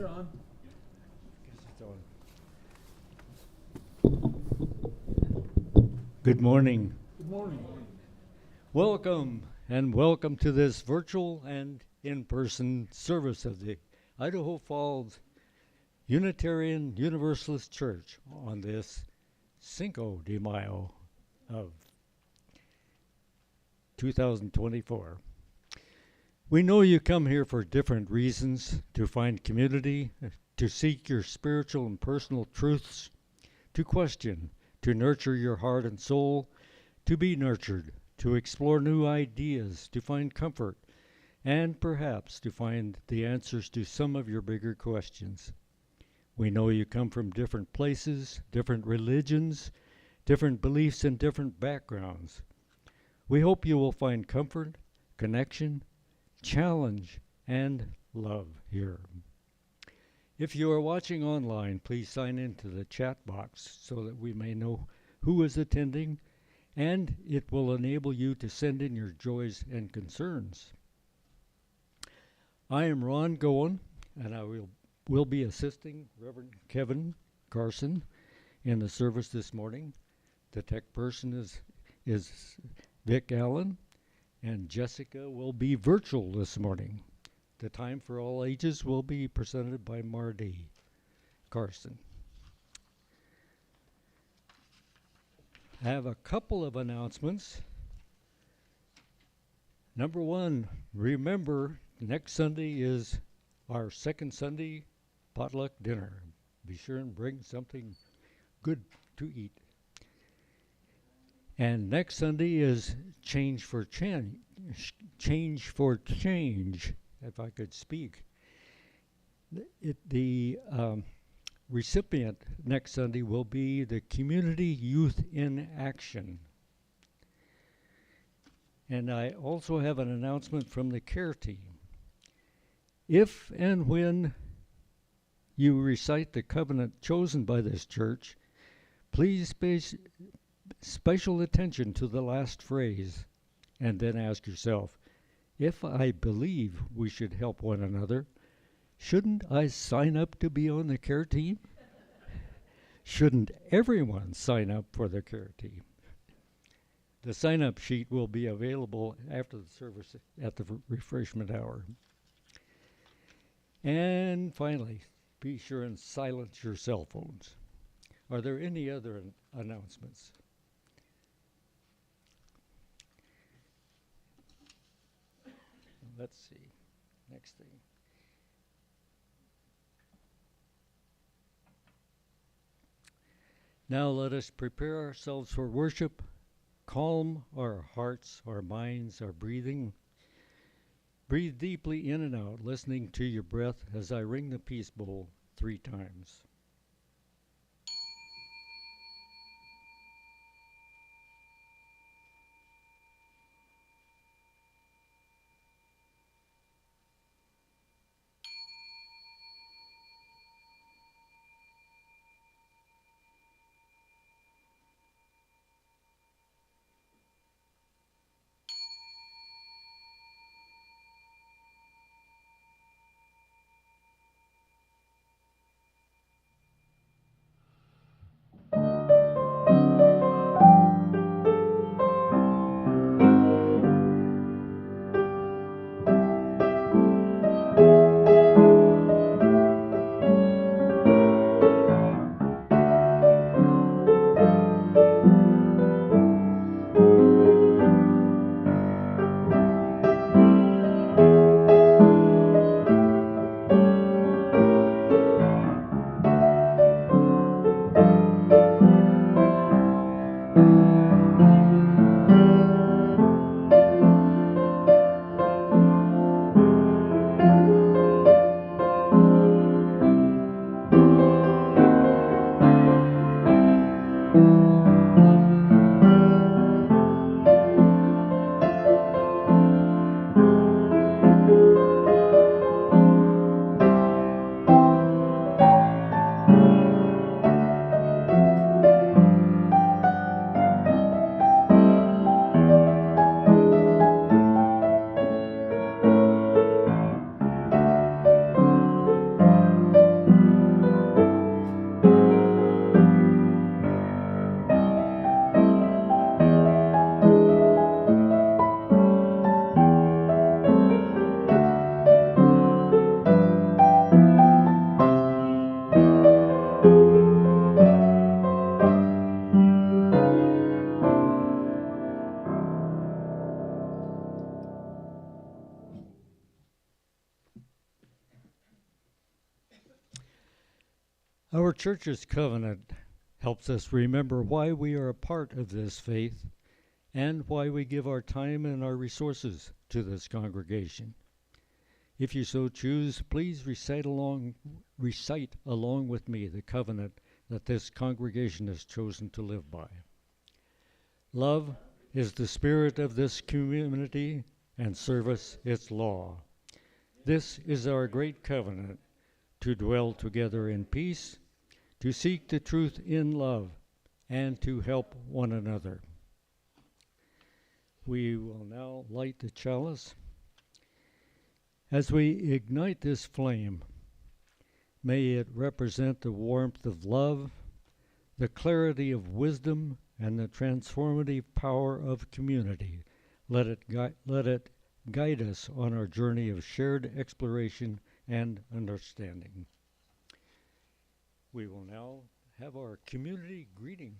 on. Guess it's on. Good morning. Good morning. Welcome to this virtual and in-person service of the Idaho Falls Unitarian Universalist Church on this Cinco de Mayo of 2024. We know you come here for different reasons: to find community, to seek your spiritual and personal truths, to question, to nurture your heart and soul, to be nurtured, to explore new ideas, to find comfort, and perhaps to find the answers to some of your bigger questions. We know you come from different places, different religions, different beliefs, and different backgrounds. We hope you will find comfort, connection, challenge, and love here. If you are watching online, please sign into the chat box so that we may know who is attending, and it will enable you to send in your joys and concerns. I am Ron Goen, and I will be assisting Reverend Kevin Carson in the service this morning. The tech person is Vic Allen, and Jessica will be virtual this morning. The time for all ages will be presented by Marty Carson. I have a couple of announcements. Number one, remember, next Sunday is our second Sunday potluck dinner. Be sure and bring something good to eat. And next Sunday is Change for Change, if I could speak. The recipient next Sunday will be the Community Youth in Action. And I also have an announcement from the care team. If and when you recite the covenant chosen by this church, please pay special attention to the last phrase, and then ask yourself, if I believe we should help one another, shouldn't I sign up to be on the care team? Shouldn't everyone sign up for the care team? The sign-up sheet will be available after the service at the refreshment hour. And finally, be sure and silence your cell phones. Are there any other announcements? Let's see. Next thing. Now let us prepare ourselves for worship. Calm our hearts, our minds, our breathing. Breathe deeply in and out, listening to your breath as I ring the peace bowl 3 times. Our church's covenant helps us remember why we are a part of this faith and why we give our time and our resources to this congregation. If you so choose, please recite along with me the covenant that this congregation has chosen to live by. Love is the spirit of this community, and service its law. This is our great covenant, to dwell together in peace, to seek the truth in love, and to help one another. We will now light the chalice. As we ignite this flame, may it represent the warmth of love, the clarity of wisdom, and the transformative power of community. Let it guide us on our journey of shared exploration and understanding. We will now have our community greeting.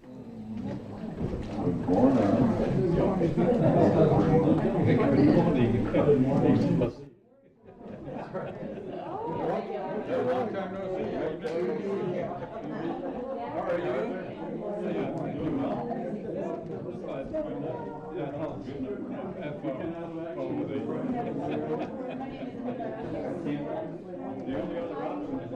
Good morning. Good morning. How are you? The only other option is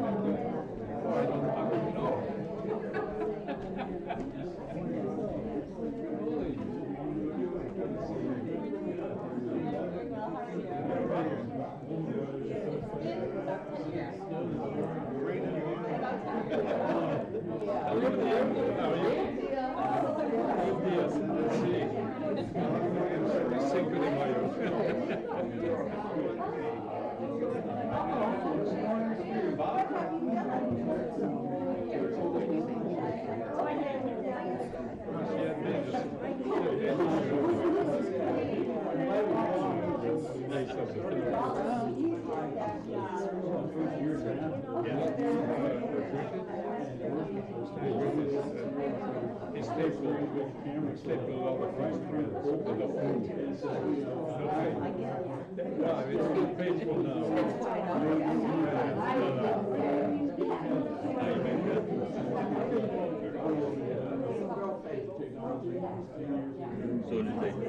So did they do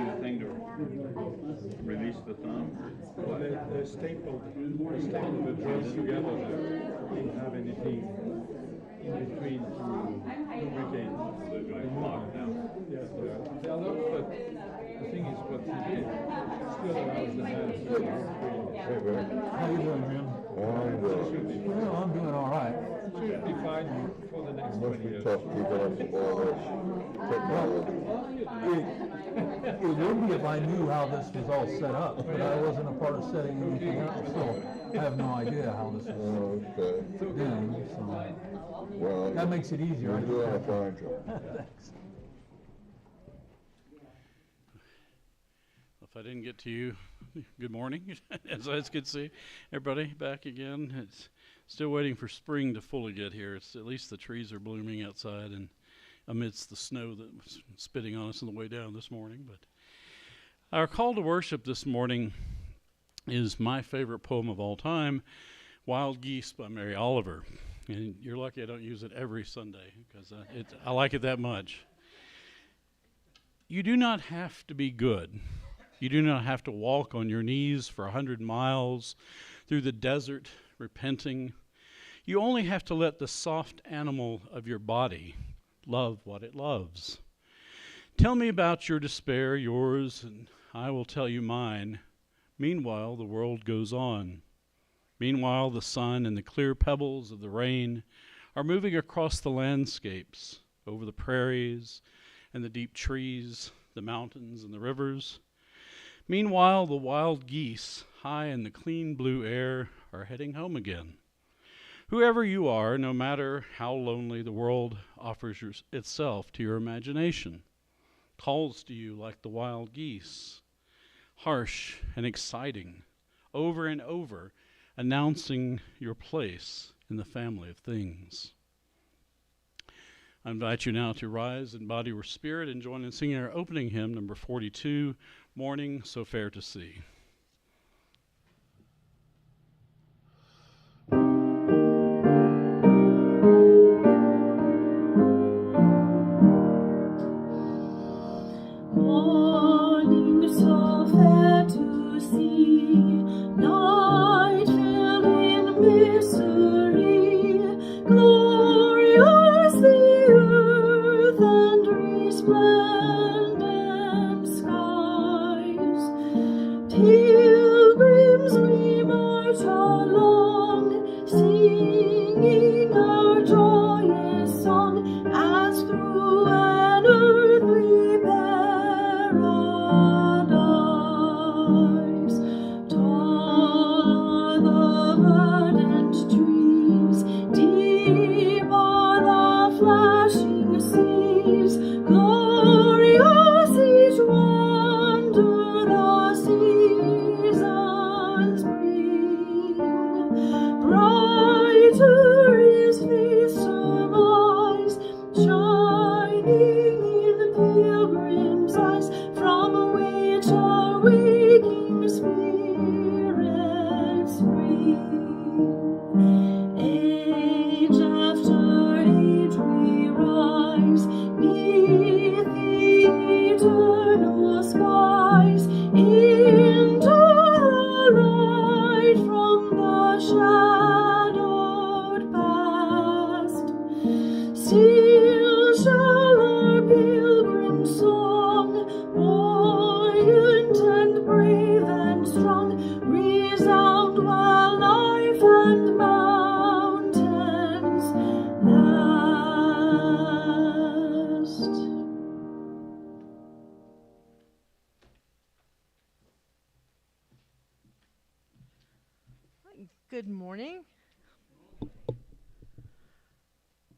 the thing to release the thumb? Well, they stapled the drums together. They didn't have anything in between to lubricate. So they're going to lock now. Yes, they are not, but the thing is what he did still allows the man to breathe. Hey, man. How you doing, Jim? Well, I'm doing all right. Should be fine for the next 20 years. Tough keeping up with all this technology. It would be if I knew how this was all set up, but I wasn't a part of setting anything up, so I have no idea how this is Okay. done, so Well, that makes it easier. you're doing a fine job. Thanks. If I didn't get to you, good morning. As I could see, everybody back again. It's still waiting for spring to fully get here. It's at least the trees are blooming outside and amidst the snow that was spitting on us on the way down this morning. But our call to worship this morning is my favorite poem of all time, Wild Geese by Mary Oliver. And you're lucky I don't use it every Sunday because I like it that much. You do not have to be good. You do not have to walk on your knees for 100 miles through the desert repenting. You only have to let the soft animal of your body love what it loves. Tell me about your despair, yours, and I will tell you mine. Meanwhile, the world goes on. Meanwhile, the sun and the clear pebbles of the rain are moving across the landscapes, over the prairies and the deep trees, the mountains and the rivers. Meanwhile, the wild geese, high in the clean blue air, are heading home again. Whoever you are, no matter how lonely the world offers itself to your imagination, calls to you like the wild geese, harsh and exciting, over and over, announcing your place in the family of things. I invite you now to rise in body or spirit and join in singing our opening hymn, number 42, Morning So Fair to See. Pilgrims, we march along, singing our joyous song, as through an earthly paradise. Tall are the verdant trees, deep are the flashing seas, glorious each wonder the seasons bring. Brighter is faith's surmise, shining in the pilgrim's eyes, from which our waking spirits spring. Age after age we rise, 'neath the eternal skies, into the light from the shadowed past. Still shall our pilgrim song, buoyant and brave and strong, resound while life and mountains last. Good morning.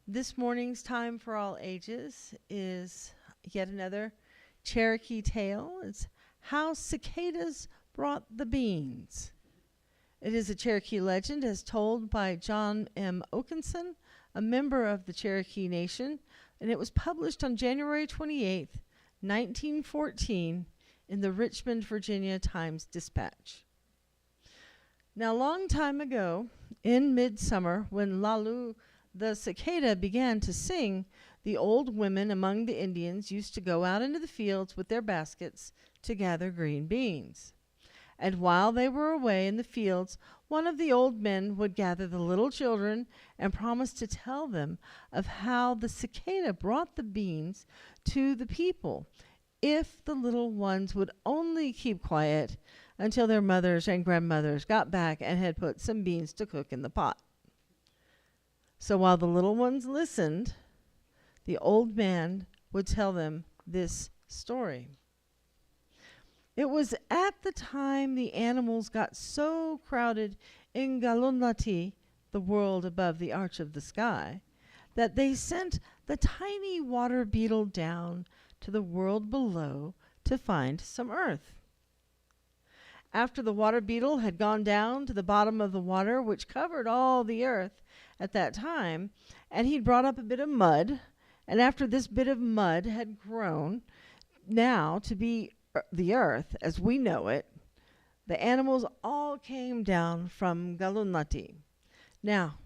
This morning's Time for All Ages is yet another Cherokee tale. It's How Cicadas Brought the Beans. It is a Cherokee legend as told by John M. Okenson, a member of the Cherokee Nation, and it was published on January 28th, 1914 in the Richmond, Virginia Times-Dispatch. Now, a long time ago, in midsummer, when Lalu the cicada began to sing, the old women among the Indians used to go out into the fields with their baskets to gather green beans. And while they were away in the fields, one of the old men would gather the little children and promise to tell them of how the cicada brought the beans to the people, if the little ones would only keep quiet until their mothers and grandmothers got back and had put some beans to cook in the pot. So while the little ones listened, the old man would tell them this story. It was at the time the animals got so crowded in Galunlati, the world above the arch of the sky, that they sent the tiny water beetle down to the world below to find some earth. After the water beetle had gone down to the bottom of the water, which covered all the earth at that time, and he'd brought up a bit of mud, and after this bit of mud had grown now to be the earth as we know it, the animals all came down from Galunlati. Now,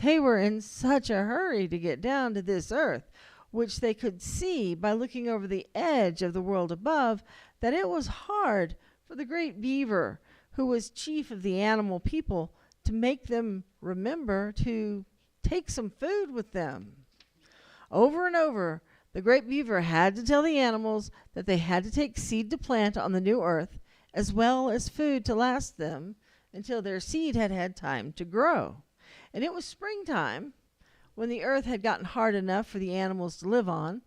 they were in such a hurry to get down to this earth, which they could see by looking over the edge of the world above, that it was hard for the great beaver, who was chief of the animal people, to make them remember to take some food with them. Over and over, the great beaver had to tell the animals that they had to take seed to plant on the new earth, as well as food to last them until their seed had had time to grow. And it was springtime, when the earth had gotten hard enough for the animals to live on,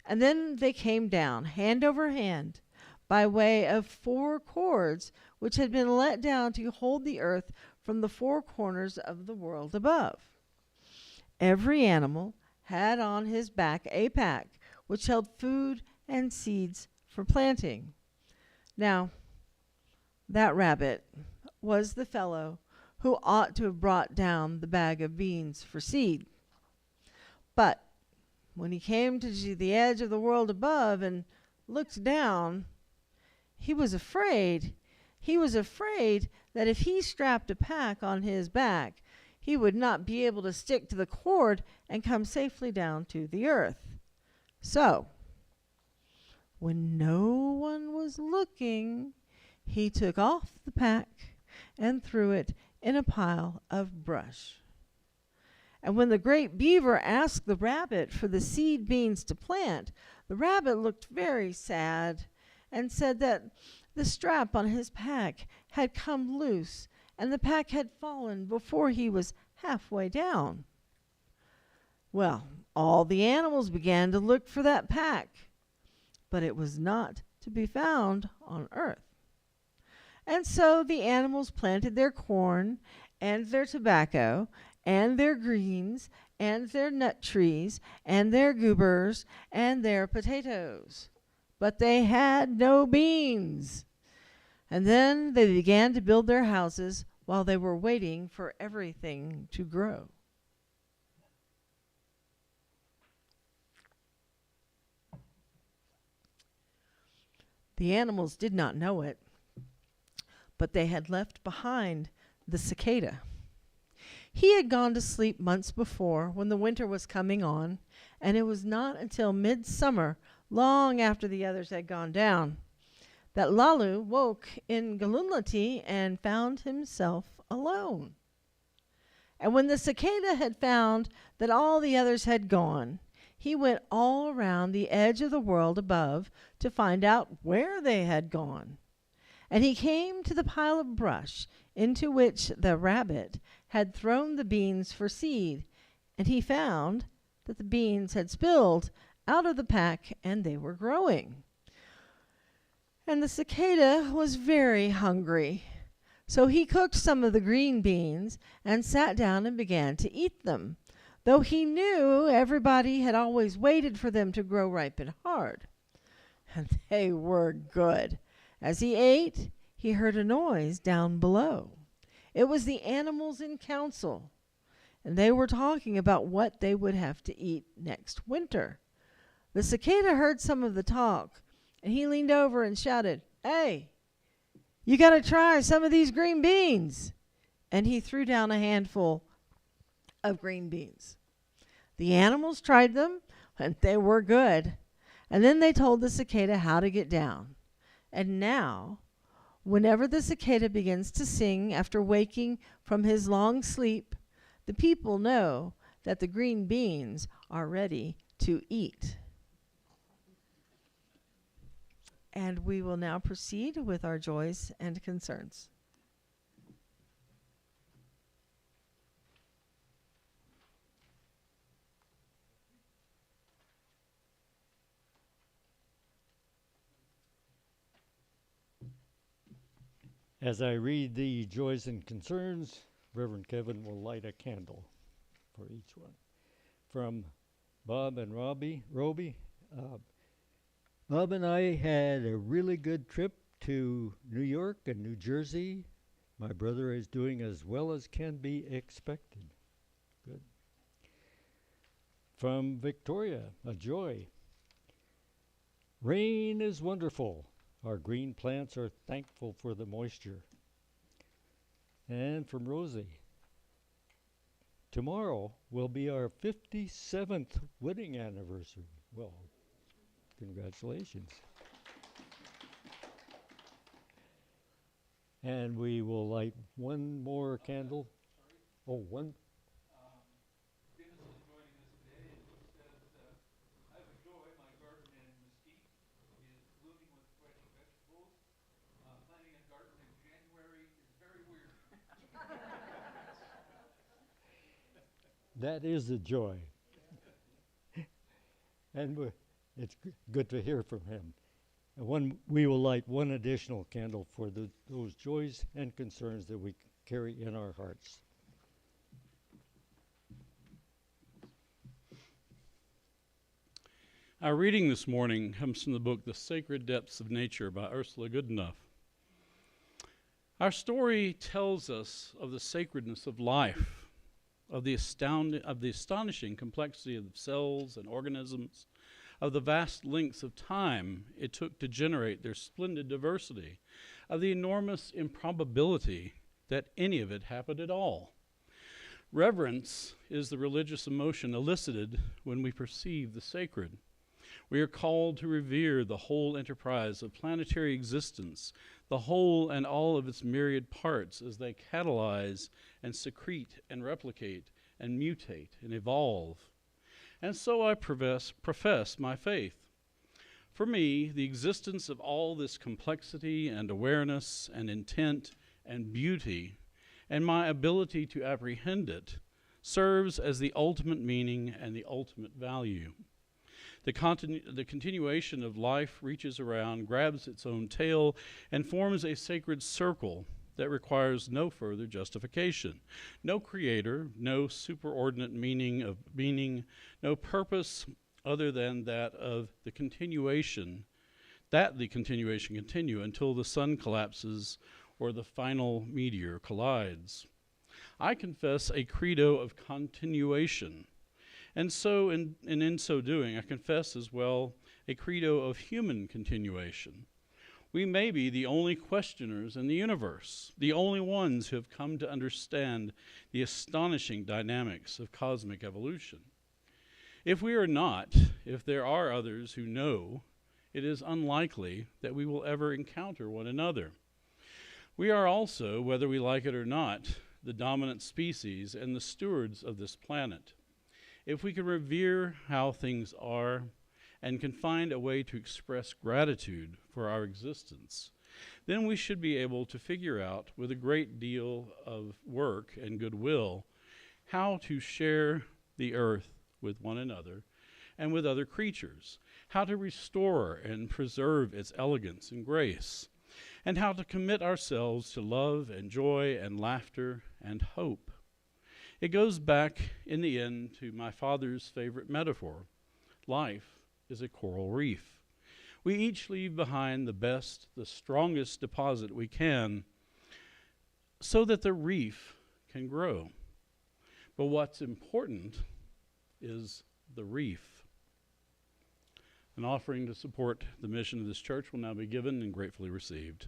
and then they came down, hand over hand, by way of 4 cords which had been let down to hold the earth from the 4 corners of the world above. Every animal had on his back a pack which held food and seeds for planting. Now, that rabbit was the fellow who ought to have brought down the bag of beans for seed. But when he came to the edge of the world above and looked down, he was afraid. He was afraid that if he strapped a pack on his back, he would not be able to stick to the cord and come safely down to the earth. So, when no one was looking, he took off the pack and threw it in a pile of brush. And when the great beaver asked the rabbit for the seed beans to plant, the rabbit looked very sad and said that The strap on his pack had come loose, and the pack had fallen before he was halfway down. Well, all the animals began to look for that pack, but it was not to be found on earth. And so the animals planted their corn and their tobacco and their greens and their nut trees and their goobers and their potatoes. But they had no beans. And then they began to build their houses while they were waiting for everything to grow. The animals did not know it, but they had left behind the cicada. He had gone to sleep months before when the winter was coming on, and it was not until midsummer, long after the others had gone down, that Lalu woke in Galunlati and found himself alone. And when the cicada had found that all the others had gone, he went all around the edge of the world above to find out where they had gone. And he came to the pile of brush into which the rabbit had thrown the beans for seed, and he found that the beans had spilled out of the pack and they were growing. And the cicada was very hungry, so he cooked some of the green beans and sat down and began to eat them, though he knew everybody had always waited for them to grow ripe and hard. And they were good. As he ate, he heard a noise down below. It was the animals in council, and they were talking about what they would have to eat next winter. The cicada heard some of the talk, and he leaned over and shouted, "Hey, you got to try some of these green beans." And he threw down a handful of green beans. The animals tried them, and they were good. And then they told the cicada how to get down. And now, whenever the cicada begins to sing after waking from his long sleep, the people know that the green beans are ready to eat. And we will now proceed with our joys and concerns. As I read the joys and concerns, Reverend Kevin will light a candle for each one. From Bob and Roby. Bob and I had a really good trip to New York and New Jersey. My brother is doing as well as can be expected. Good. From Victoria, a joy. Rain is wonderful. Our green plants are thankful for the moisture. And from Rosie, tomorrow will be our 57th wedding anniversary. Well, congratulations. And we will light one more candle. Oh, one. That is a joy. And it's good to hear from him. And we will light one additional candle for those joys and concerns that we carry in our hearts. Our reading this morning comes from the book The Sacred Depths of Nature by Ursula Goodenough. Our story tells us of the sacredness of life, of the astonishing complexity of cells and organisms, of the vast lengths of time it took to generate their splendid diversity, of the enormous improbability that any of it happened at all. Reverence is the religious emotion elicited when we perceive the sacred. We are called to revere the whole enterprise of planetary existence, the whole and all of its myriad parts as they catalyze and secrete and replicate and mutate and evolve. And so I profess my faith. For me, the existence of all this complexity and awareness and intent and beauty and my ability to apprehend it serves as the ultimate meaning and the ultimate value. The continuation of life reaches around, grabs its own tail, and forms a sacred circle that requires no further justification, no creator, no superordinate meaning, no purpose other than that of the continuation, continue until the sun collapses or the final meteor collides. I confess a credo of continuation, and so in so doing, I confess as well a credo of human continuation. We may be the only questioners in the universe, the only ones who have come to understand the astonishing dynamics of cosmic evolution. If we are not, if there are others who know, it is unlikely that we will ever encounter one another. We are also, whether we like it or not, the dominant species and the stewards of this planet. If we can revere how things are and can find a way to express gratitude for our existence, then we should be able to figure out, with a great deal of work and goodwill, how to share the earth with one another and with other creatures, how to restore and preserve its elegance and grace, and how to commit ourselves to love and joy and laughter and hope. It goes back, in the end, to my father's favorite metaphor. Life is a coral reef. We each leave behind the best, the strongest deposit we can, so that the reef can grow. But what's important is the reef. An offering to support the mission of this church will now be given and gratefully received.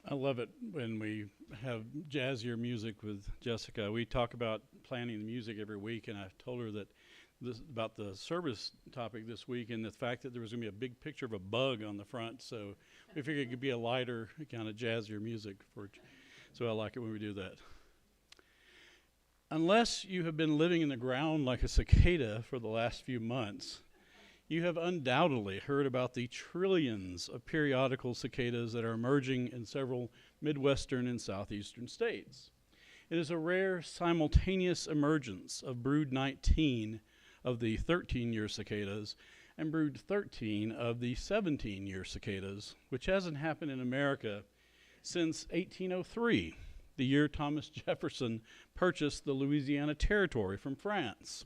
I love it when we have jazzier music with Jessica. We talk about planning the music every week, and I've told her that about the service topic this week and the fact that there was going to be a big picture of a bug on the front, so we figured it could be a lighter, kind of jazzier music. So I like it when we do that. Unless you have been living in the ground like a cicada for the last few months, you have undoubtedly heard about the trillions of periodical cicadas that are emerging in several Midwestern and Southeastern states. It is a rare simultaneous emergence of brood 19 of the 13-year cicadas and brood 13 of the 17-year cicadas, which hasn't happened in America since 1803, the year Thomas Jefferson purchased the Louisiana Territory from France.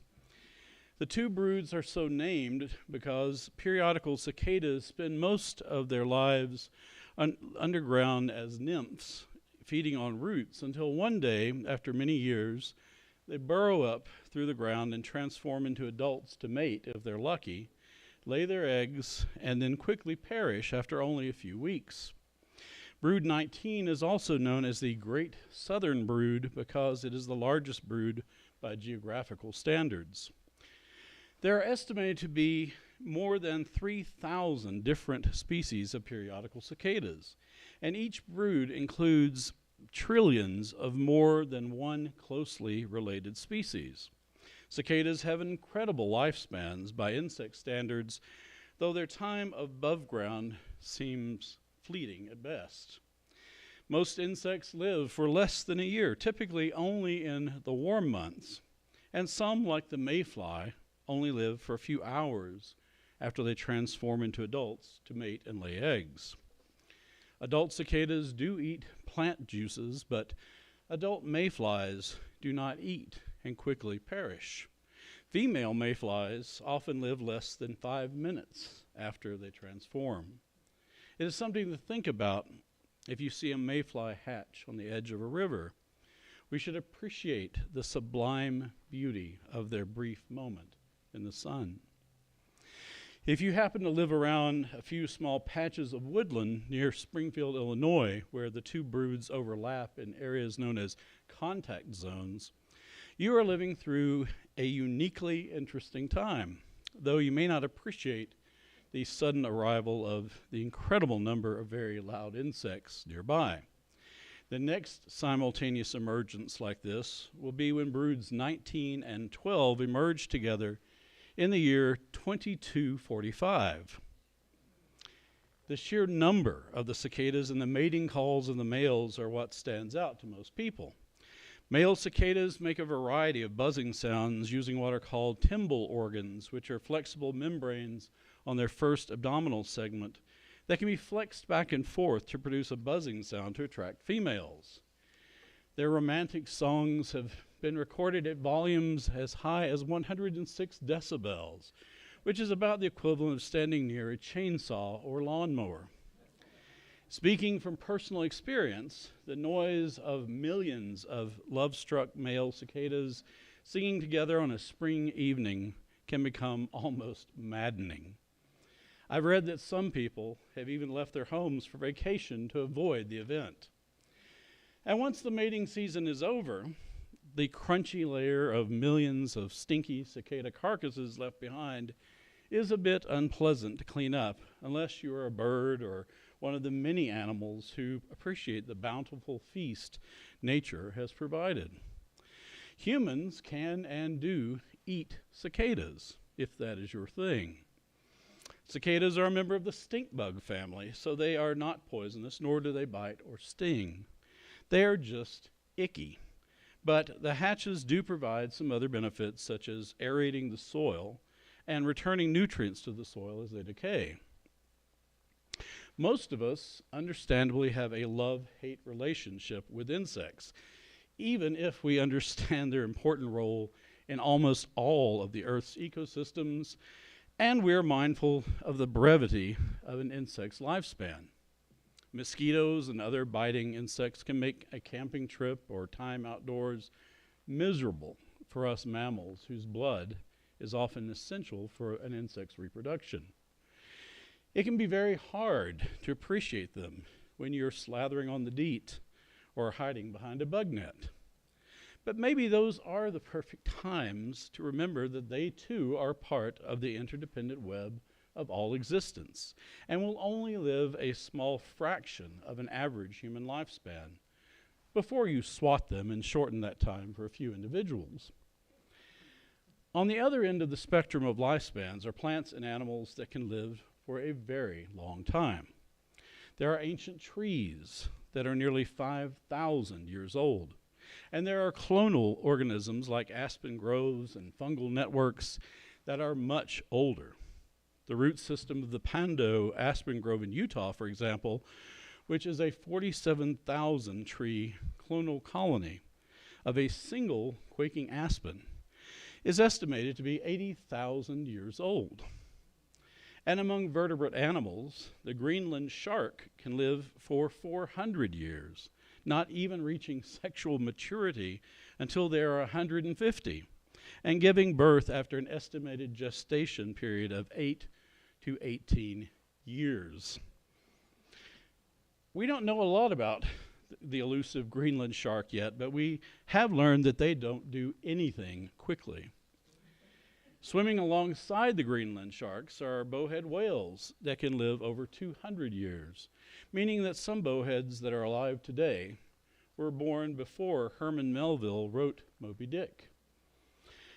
The two broods are so named because periodical cicadas spend most of their lives underground as nymphs, feeding on roots, until one day, after many years, they burrow up through the ground and transform into adults to mate if they're lucky, lay their eggs, and then quickly perish after only a few weeks. Brood 19 is also known as the Great Southern Brood because it is the largest brood by geographical standards. There are estimated to be more than 3,000 different species of periodical cicadas, and each brood includes trillions of more than one closely related species. Cicadas have incredible lifespans by insect standards, though their time above ground seems fleeting at best. Most insects live for less than a year, typically only in the warm months, and some, like the mayfly, only live for a few hours after they transform into adults to mate and lay eggs. Adult cicadas do eat plant juices, but adult mayflies do not eat and quickly perish. Female mayflies often live less than 5 minutes after they transform. It is something to think about if you see a mayfly hatch on the edge of a river. We should appreciate the sublime beauty of their brief moment in the sun. If you happen to live around a few small patches of woodland near Springfield, Illinois, where the two broods overlap in areas known as contact zones, you are living through a uniquely interesting time, though you may not appreciate the sudden arrival of the incredible number of very loud insects nearby. The next simultaneous emergence like this will be when broods 19 and 12 emerge together in the year 2245. The sheer number of the cicadas and the mating calls of the males are what stands out to most people. Male cicadas make a variety of buzzing sounds using what are called timbal organs, which are flexible membranes on their first abdominal segment that can be flexed back and forth to produce a buzzing sound to attract females. Their romantic songs have been recorded at volumes as high as 106 decibels, which is about the equivalent of standing near a chainsaw or lawnmower. Speaking from personal experience, the noise of millions of love-struck male cicadas singing together on a spring evening can become almost maddening. I've read that some people have even left their homes for vacation to avoid the event. And once the mating season is over, the crunchy layer of millions of stinky cicada carcasses left behind is a bit unpleasant to clean up unless you are a bird or one of the many animals who appreciate the bountiful feast nature has provided. Humans can and do eat cicadas, if that is your thing. Cicadas are a member of the stink bug family, so they are not poisonous, nor do they bite or sting. They are just icky. But the hatches do provide some other benefits, such as aerating the soil and returning nutrients to the soil as they decay. Most of us, understandably, have a love-hate relationship with insects, even if we understand their important role in almost all of the Earth's ecosystems, and we're mindful of the brevity of an insect's lifespan. Mosquitoes and other biting insects can make a camping trip or time outdoors miserable for us mammals whose blood is often essential for an insect's reproduction. It can be very hard to appreciate them when you're slathering on the DEET or hiding behind a bug net. But maybe those are the perfect times to remember that they too are part of the interdependent web of all existence and will only live a small fraction of an average human lifespan before you swat them and shorten that time for a few individuals. On the other end of the spectrum of lifespans are plants and animals that can live for a very long time. There are ancient trees that are nearly 5,000 years old. And there are clonal organisms like aspen groves and fungal networks that are much older. The root system of the Pando aspen grove in Utah, for example, which is a 47,000 tree clonal colony of a single quaking aspen, is estimated to be 80,000 years old. And among vertebrate animals, the Greenland shark can live for 400 years, not even reaching sexual maturity until they are 150, and giving birth after an estimated gestation period of 8 to 18 years. We don't know a lot about the elusive Greenland shark yet, but we have learned that they don't do anything quickly. Swimming alongside the Greenland sharks are bowhead whales that can live over 200 years, meaning that some bowheads that are alive today were born before Herman Melville wrote Moby Dick.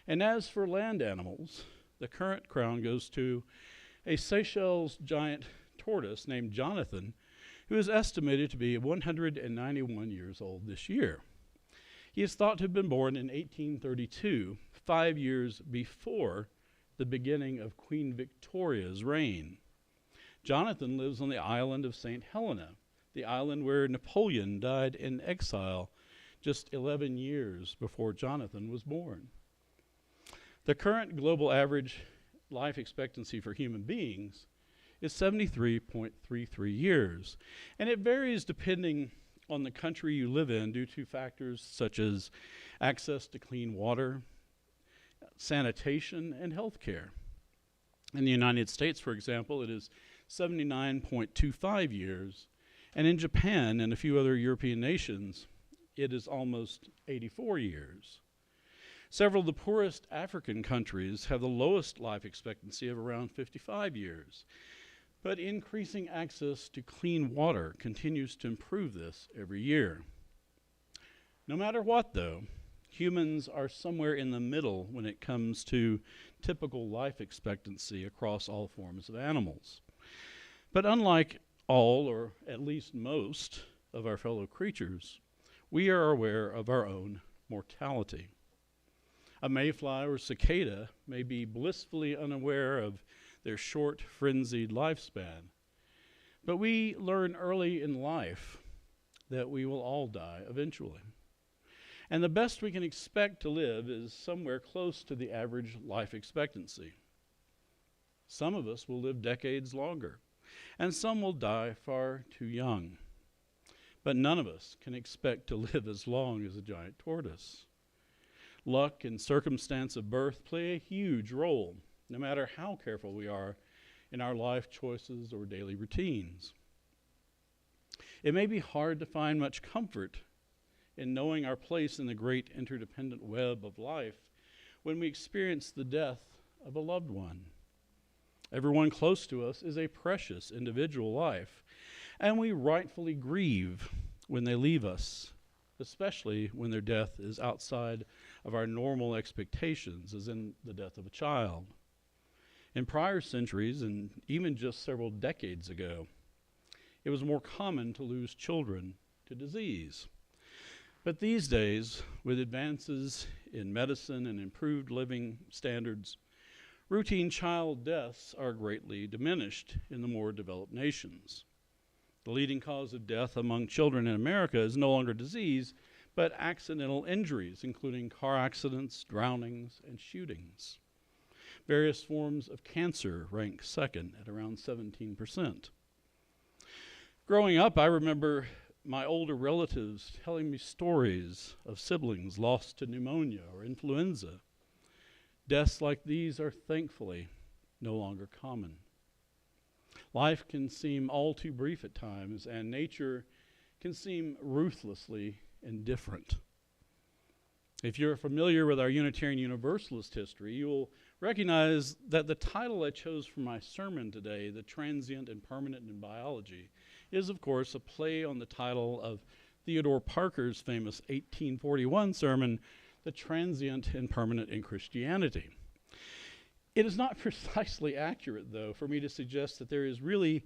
And as for land animals, the current crown goes to a Seychelles giant tortoise named Jonathan, who is estimated to be 191 years old this year. He is thought to have been born in 1832, 5 years before the beginning of Queen Victoria's reign. Jonathan lives on the island of St. Helena, the island where Napoleon died in exile just 11 years before Jonathan was born. The current global average life expectancy for human beings is 73.33 years, and it varies depending on the country you live in due to factors such as access to clean water, sanitation, and health care. In the United States, for example, it is 79.25 years, and in Japan and a few other European nations, it is almost 84 years. Several of the poorest African countries have the lowest life expectancy of around 55 years, but increasing access to clean water continues to improve this every year. No matter what, though, humans are somewhere in the middle when it comes to typical life expectancy across all forms of animals. But unlike all, or at least most, of our fellow creatures, we are aware of our own mortality. A mayfly or cicada may be blissfully unaware of their short, frenzied lifespan, but we learn early in life that we will all die eventually. And the best we can expect to live is somewhere close to the average life expectancy. Some of us will live decades longer, and some will die far too young. But none of us can expect to live as long as a giant tortoise. Luck and circumstance of birth play a huge role, no matter how careful we are in our life choices or daily routines. It may be hard to find much comfort in knowing our place in the great interdependent web of life when we experience the death of a loved one. Everyone close to us is a precious individual life, and we rightfully grieve when they leave us, especially when their death is outside of our normal expectations, as in the death of a child. In prior centuries, and even just several decades ago, it was more common to lose children to disease. But these days, with advances in medicine and improved living standards, routine child deaths are greatly diminished in the more developed nations. The leading cause of death among children in America is no longer disease, but accidental injuries, including car accidents, drownings, and shootings. Various forms of cancer rank second at around 17%. Growing up, I remember my older relatives telling me stories of siblings lost to pneumonia or influenza. Deaths like these are thankfully no longer common. Life can seem all too brief at times, and nature can seem ruthlessly indifferent. If you're familiar with our Unitarian Universalist history, you will recognize that the title I chose for my sermon today, The Transient and Permanent in Biology, is of course a play on the title of Theodore Parker's famous 1841 sermon, The Transient and Permanent in Christianity. It is not precisely accurate, though, for me to suggest that there is really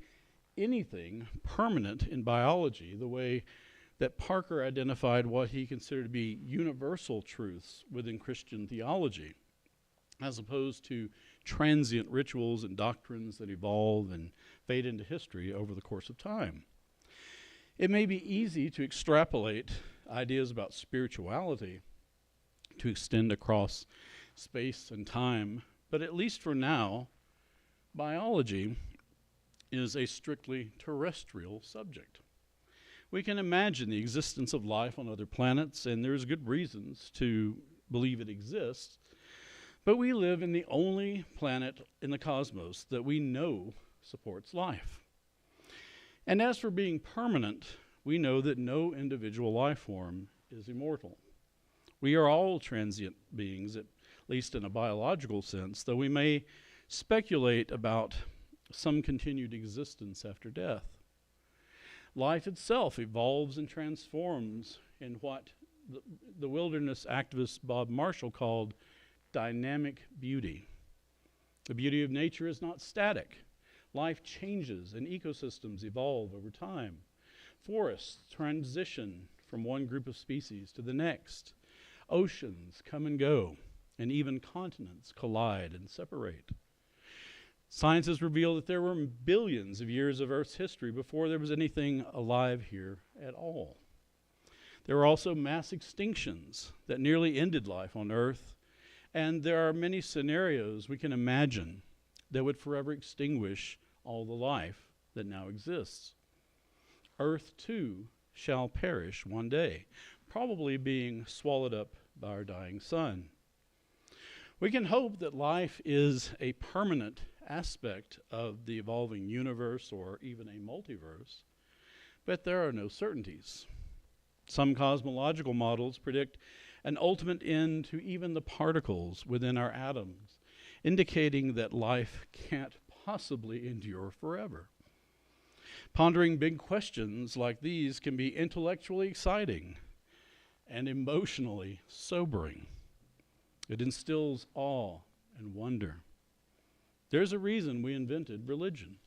anything permanent in biology, the way that Parker identified what he considered to be universal truths within Christian theology, as opposed to transient rituals and doctrines that evolve and fade into history over the course of time. It may be easy to extrapolate ideas about spirituality to extend across space and time, but at least for now, biology is a strictly terrestrial subject. We can imagine the existence of life on other planets, and there's good reasons to believe it exists, But we live in the only planet in the cosmos that we know supports life. And as for being permanent, we know that no individual life form is immortal. We are all transient beings, at least in a biological sense, though we may speculate about some continued existence after death. Life itself evolves and transforms in what the wilderness activist Bob Marshall called dynamic beauty. The beauty of nature is not static. Life changes and ecosystems evolve over time. Forests transition from one group of species to the next. Oceans come and go, and even continents collide and separate. Science has revealed that there were billions of years of Earth's history before there was anything alive here at all. There were also mass extinctions that nearly ended life on Earth, and there are many scenarios we can imagine that would forever extinguish all the life that now exists. Earth, too, shall perish one day, probably being swallowed up by our dying sun. We can hope that life is a permanent aspect of the evolving universe or even a multiverse, but there are no certainties. Some cosmological models predict an ultimate end to even the particles within our atoms, indicating that life can't possibly endure forever. Pondering big questions like these can be intellectually exciting and emotionally sobering. It instills awe and wonder. There's a reason we invented religion.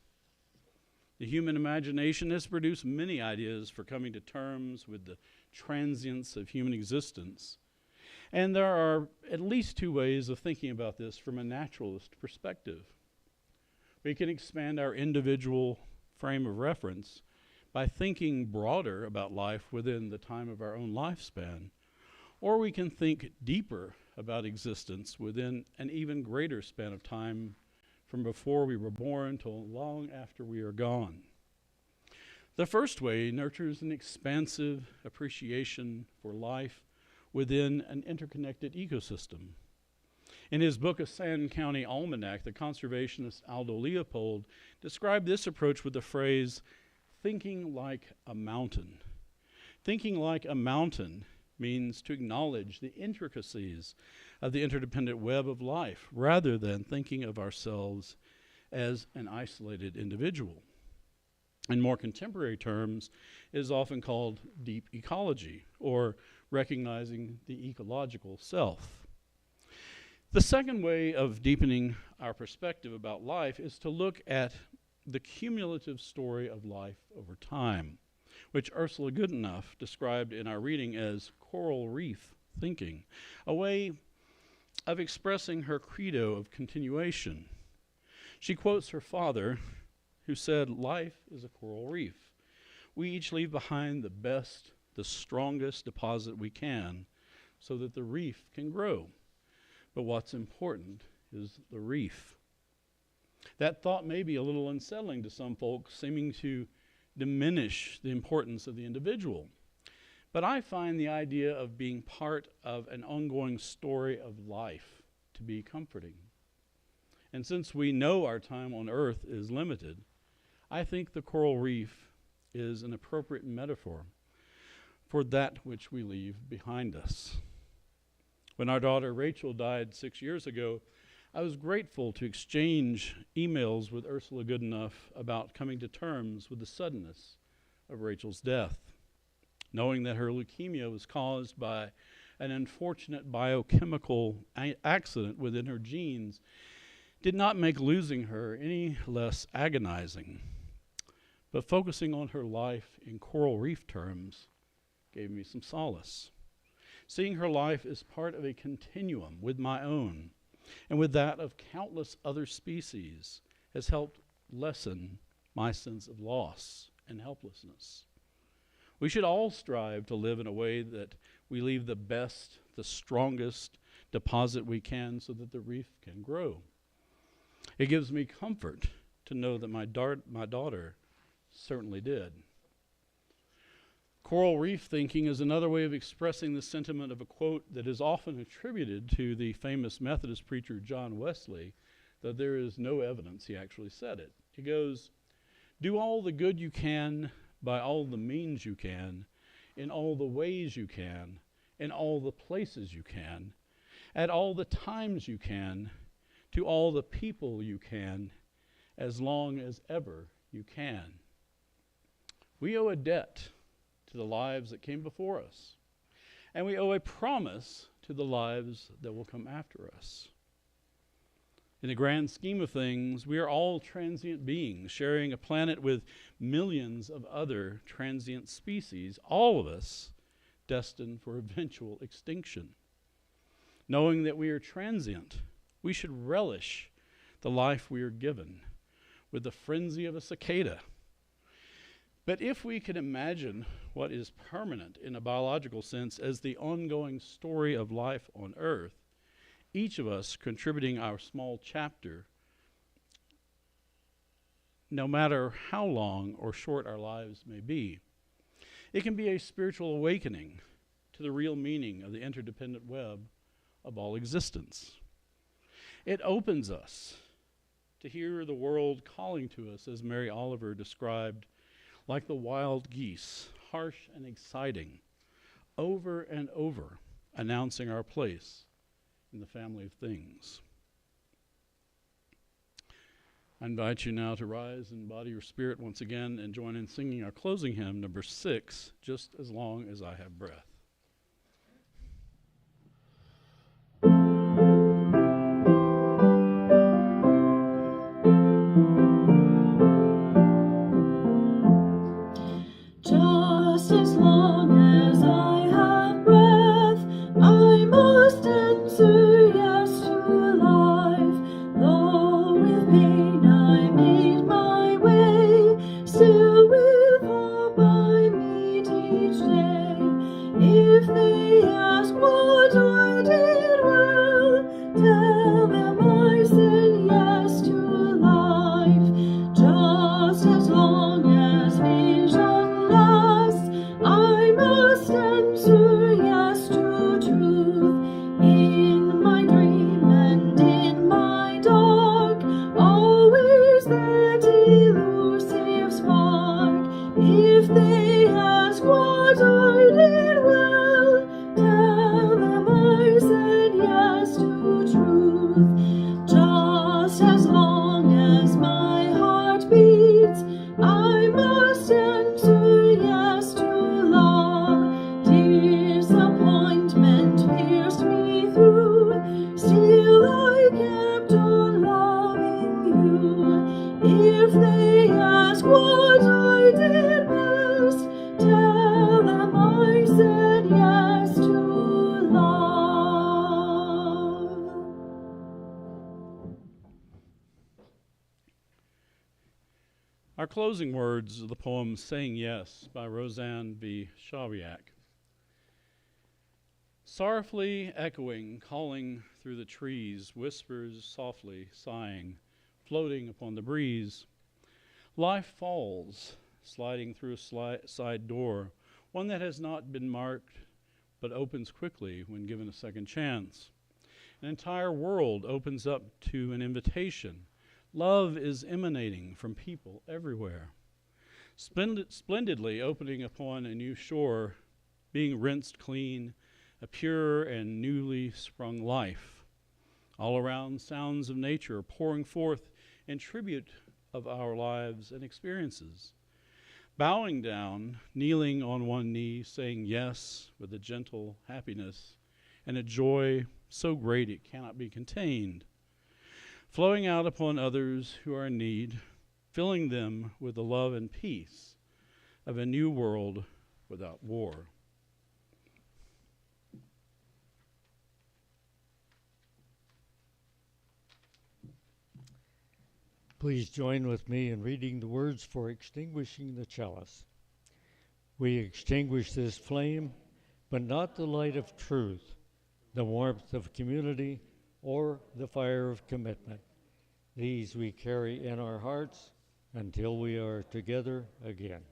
The human imagination has produced many ideas for coming to terms with the transience of human existence. And there are at least two ways of thinking about this from a naturalist perspective. We can expand our individual frame of reference by thinking broader about life within the time of our own lifespan, or we can think deeper about existence within an even greater span of time from before we were born till long after we are gone. The first way nurtures an expansive appreciation for life within an interconnected ecosystem. In his book, A Sand County Almanac, the conservationist Aldo Leopold described this approach with the phrase, thinking like a mountain. Thinking like a mountain means to acknowledge the intricacies of the interdependent web of life rather than thinking of ourselves as an isolated individual. In more contemporary terms, it is often called deep ecology, or recognizing the ecological self. The second way of deepening our perspective about life is to look at the cumulative story of life over time, which Ursula Goodenough described in our reading as coral reef thinking, a way of expressing her credo of continuation. She quotes her father, who said, "Life is a coral reef. We each leave behind the best, the strongest deposit we can so that the reef can grow. But what's important is the reef." That thought may be a little unsettling to some folks, seeming to diminish the importance of the individual. But I find the idea of being part of an ongoing story of life to be comforting. And since we know our time on Earth is limited, I think the coral reef is an appropriate metaphor for that which we leave behind us. When our daughter Rachel died 6 years ago, I was grateful to exchange emails with Ursula Goodenough about coming to terms with the suddenness of Rachel's death. Knowing that her leukemia was caused by an unfortunate biochemical accident within her genes did not make losing her any less agonizing. But focusing on her life in coral reef terms gave me some solace. Seeing her life as part of a continuum with my own and with that of countless other species has helped lessen my sense of loss and helplessness. We should all strive to live in a way that we leave the best, the strongest deposit we can so that the reef can grow. It gives me comfort to know that my daughter certainly did. Coral reef thinking is another way of expressing the sentiment of a quote that is often attributed to the famous Methodist preacher John Wesley, though there is no evidence he actually said it. It goes, "Do all the good you can by all the means you can, in all the ways you can, in all the places you can, at all the times you can, to all the people you can, as long as ever you can." We owe a debt to the lives that came before us, and we owe a promise to the lives that will come after us. In the grand scheme of things, we are all transient beings sharing a planet with millions of other transient species, all of us destined for eventual extinction. Knowing that we are transient, we should relish the life we are given with the frenzy of a cicada. But if we could imagine what is permanent in a biological sense as the ongoing story of life on Earth, each of us contributing our small chapter, no matter how long or short our lives may be, it can be a spiritual awakening to the real meaning of the interdependent web of all existence. It opens us to hear the world calling to us, as Mary Oliver described, like the wild geese, harsh and exciting, over and over, announcing our place in the family of things. I invite you now to rise and body your spirit once again and join in singing our closing hymn, number 6, Just As Long As I Have Breath. Just as long as I have breath, I must answer yes to life. Though with pain I meet my way, still with hope I meet each day. If they ask what I did well, tell them I said yes to life. Just as long as vision lasts, I must answer yes to truth. In my dream and in my dark, always that elusive spark. If they ask what I did well, tell them I said yes to truth. Just as long as my heart beats, I must answer yes to love. Disappointment pierced me through, still I kept on loving you. If they ask what I did best, tell them I said yes to love. Our closing words of the poem Saying Yes by Roseanne B. Shawiak. Sorrowfully echoing, calling through the trees, whispers softly sighing, floating upon the breeze. Life falls, sliding through a side door, one that has not been marked, but opens quickly when given a second chance. An entire world opens up to an invitation. Love is emanating from people everywhere, splendidly opening upon a new shore, being rinsed clean, a pure and newly sprung life. All around, sounds of nature are pouring forth in tribute of our lives and experiences. Bowing down, kneeling on one knee, saying yes with a gentle happiness and a joy so great it cannot be contained. Flowing out upon others who are in need, filling them with the love and peace of a new world without war. Please join with me in reading the words for extinguishing the chalice. We extinguish this flame, but not the light of truth, the warmth of community, or the fire of commitment. These we carry in our hearts until we are together again.